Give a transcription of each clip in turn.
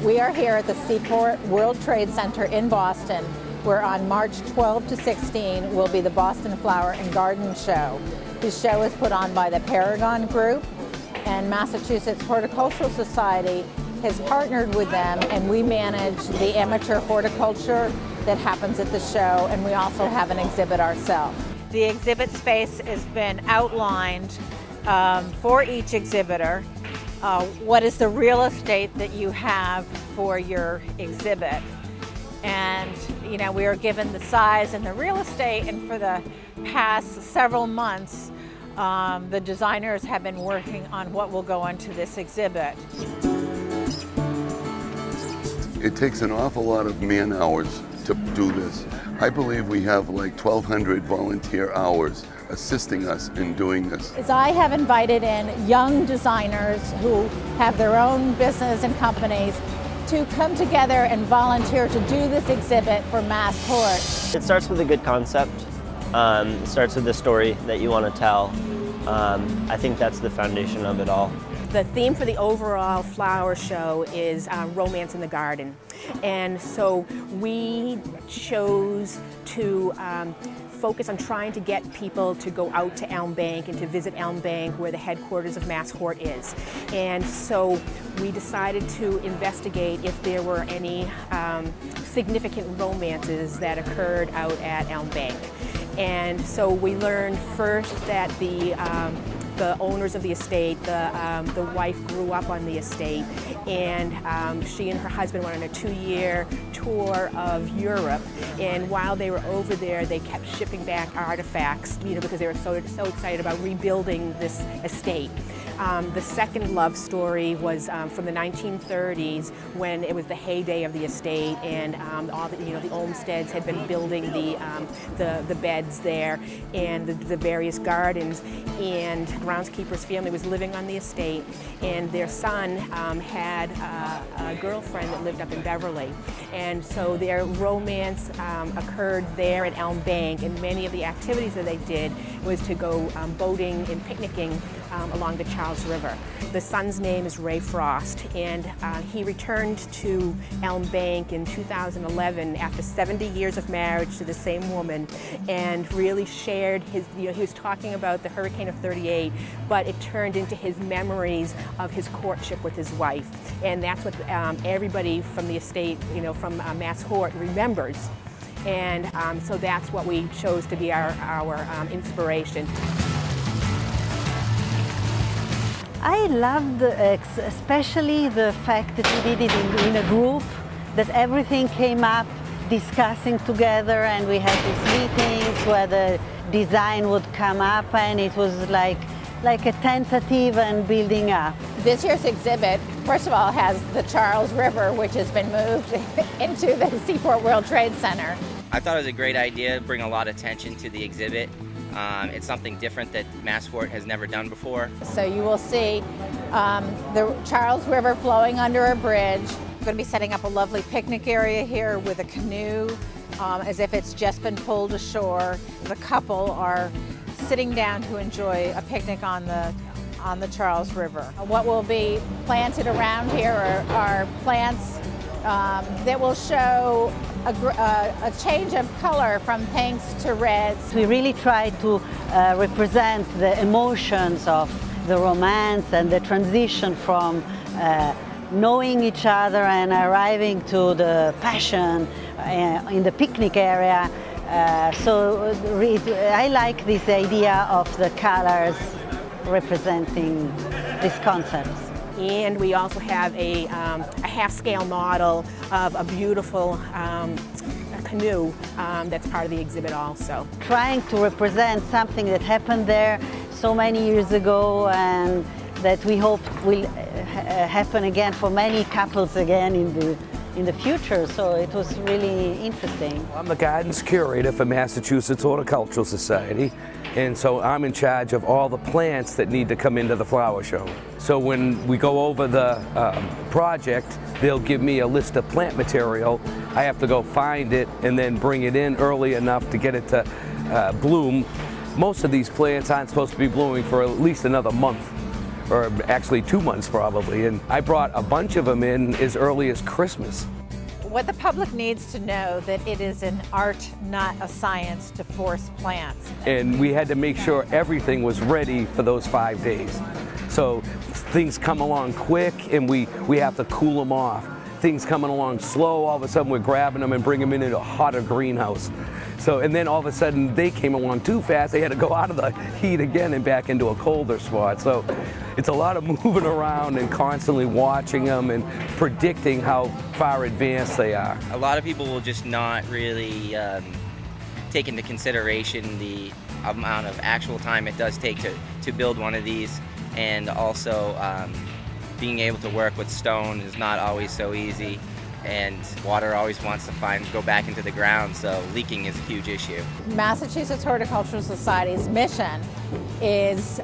We are here at the Seaport World Trade Center in Boston, where on March 12 to 16 will be the Boston Flower and Garden Show. This show is put on by the Paragon Group, and Massachusetts Horticultural Society has partnered with them, and we manage the amateur horticulture that happens at the show, and we also have an exhibit ourselves. The exhibit space has been outlined for each exhibitor. What is the real estate that you have for your exhibit? And you know, we are given the size and the real estate, and for the past several months the designers have been working on what will go into this exhibit. It takes an awful lot of man hours to do this. I believe we have like 1,200 volunteer hours assisting us in doing this. I have invited in young designers who have their own business and companies to come together and volunteer to do this exhibit for Mass Hort. It starts with a good concept. It starts with the story that you want to tell. I think that's the foundation of it all. The theme for the overall flower show is romance in the garden. And so we chose to focus on trying to get people to go out to Elm Bank and to visit Elm Bank, where the headquarters of Mass Hort is. And so we decided to investigate if there were any significant romances that occurred out at Elm Bank. And so we learned first that the owners of the estate, the wife grew up on the estate, and she and her husband went on a 2-year tour of Europe, and while they were over there they kept shipping back artifacts, you know, because they were so excited about rebuilding this estate. The second love story was from the 1930s, when it was the heyday of the estate, and all the, you know, the Olmsteads had been building the beds there and the various gardens, and groundskeeper's family was living on the estate, and their son had a girlfriend that lived up in Beverly, and so their romance occurred there at Elm Bank, and many of the activities that they did was to go boating and picnicking along the Charles River. The son's name is Ray Frost, and he returned to Elm Bank in 2011 after 70 years of marriage to the same woman, and really shared his, you know, he was talking about the hurricane of '38, but it turned into his memories of his courtship with his wife, and that's what everybody from the estate, you know, from Mass Hort remembers, and so that's what we chose to be our inspiration. I loved especially the fact that we did it in a group, that everything came up discussing together, and we had these meetings where the design would come up, and it was like a tentative and building up. This year's exhibit, first of all, has the Charles River, which has been moved into the Seaport World Trade Center. I thought it was a great idea, bring a lot of attention to the exhibit. It's something different that Mass Hort has never done before. So you will see the Charles River flowing under a bridge. We're going to be setting up a lovely picnic area here with a canoe, as if it's just been pulled ashore. The couple are sitting down to enjoy a picnic on the Charles River. What will be planted around here are plants that will show a change of color from pinks to reds. We really try to represent the emotions of the romance and the transition from knowing each other and arriving to the passion in the picnic area. So I like this idea of the colors representing these concepts. And we also have a half-scale model of a beautiful canoe that's part of the exhibit also. Trying to represent something that happened there so many years ago, and that we hope will happen again for many couples again in the future, so it was really interesting. I'm the gardens curator for Massachusetts Horticultural Society, and so I'm in charge of all the plants that need to come into the flower show. So when we go over the project, they'll give me a list of plant material. I have to go find it and then bring it in early enough to get it to bloom. Most of these plants aren't supposed to be blooming for at least another month. or actually 2 months probably. And I brought a bunch of them in as early as Christmas. What the public needs to know that it is an art, not a science, to force plants. And we had to make sure everything was ready for those 5 days. So things come along quick and we have to cool them off. Things coming along slow, all of a sudden we're grabbing them and bringing them into a hotter greenhouse. So, and then all of a sudden they came along too fast, they had to go out of the heat again and back into a colder spot. So it's a lot of moving around and constantly watching them and predicting how far advanced they are. A lot of people will just not really take into consideration the amount of actual time it does take to build one of these, and also being able to work with stone is not always so easy, and water always wants to go back into the ground, so leaking is a huge issue. Massachusetts Horticultural Society's mission is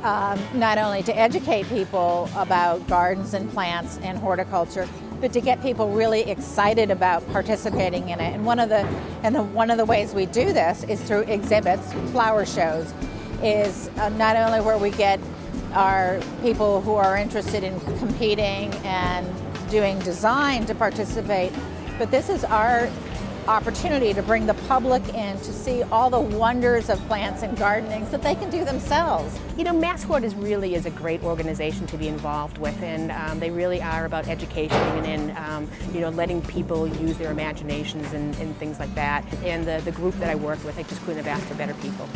not only to educate people about gardens and plants and horticulture, but to get people really excited about participating in it. And one of the ways we do this is through exhibits, flower shows, is not only where we get our people who are interested in competing and doing design to participate, but this is our opportunity to bring the public in to see all the wonders of plants and gardening that they can do themselves. You know, Mass Hort is a great organization to be involved with, and they really are about education and you know, letting people use their imaginations and things like that. And the group that I work with, I just couldn't have asked for better people.